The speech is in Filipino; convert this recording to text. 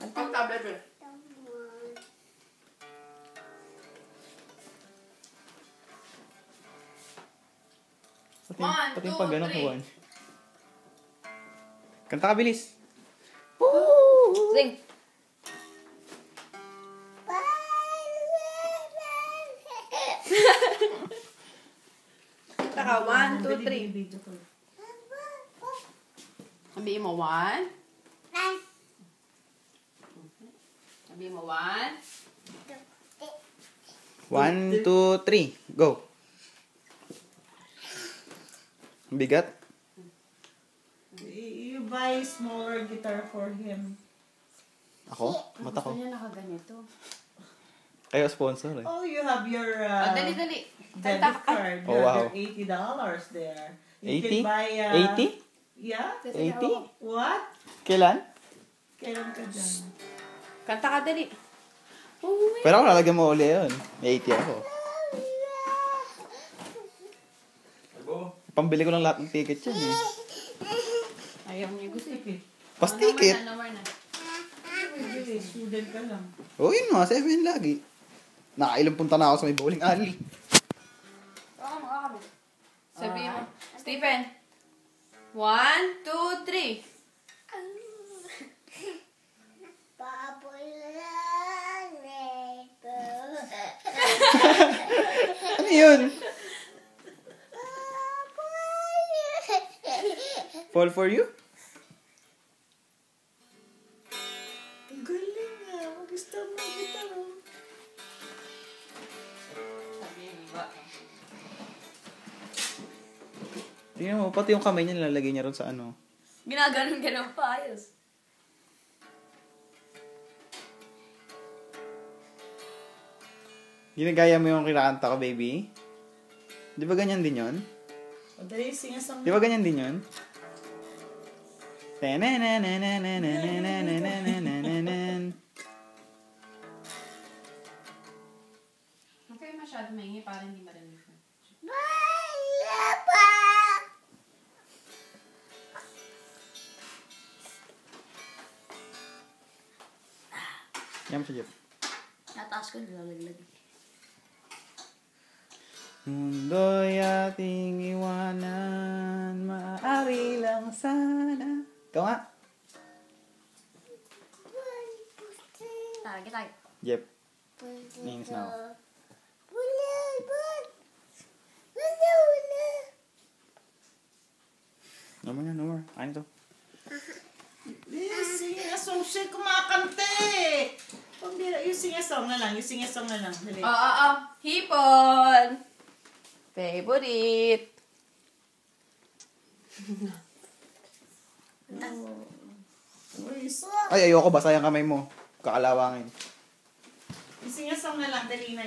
Ang tablet eh. Pati yung pag ganun, 1, 2, 3. Juan. Kanta ka, bilis. Woo! Sing. Kanta ka, 1, 2, 3. Sabihin mo, 1. Sabihin mo, 1. 1, 2, 3. Go. Bigat. You buy smaller guitar for him. Ako? Mata ko. Gusto niya nakaganito. Kayo sponsor eh. Oh, you have your Dali, dali. debit card. Oh, You wow. have your $80 there. You 80? can buy 80? Yeah? 80? What? Kailan? Kailan ka dyan? Kanta ka, dali. Uy. Pero ako lalagyan mo uli yun. May 80 ako. Pambili ko lang lahat ng ticket yun eh. Ayaw niya gusto. Tipid. Pas ticket? Number na. Really, student ka lang. Oo, yun nga. 7 lagi. Nakailang punta na ako sa may bowling alley. Oo, makakabit. Sabihin mo. Stephen. 1, 2, 3. Ano yun? Fall for you? Ang galing nga. Gusto mo guitar. Sabihin mo ba? Tingnan mo, pati yung kamay niya nilalagay niya ron sa ano. Ginaganon pa, ayos. Ginagaya mo yung kinakanta ko, baby? Di ba ganyan din yun? O, dali, sing a song. Di ba ganyan din yun? Tanananananananananananan. Huwag kayo masyado maingay para hindi marinig ko. Yan mo siya, Jeff. Nataas ko, nilalaglag. Mundo'y ating iwanan, maaari lang sana. Ikaw nga. Target tayo. Jeff. Names now. No more na, no more. Ano to? Sing a song. Siya kumakanta eh. Pambira, you sing a song na lang. You sing a song na lang. Dali. Oo. Hipon! Favorite! Uy, Ay, ayoko ba? Sayang kamay mo. Kakalawangin. you sing a song na lang. Dali na.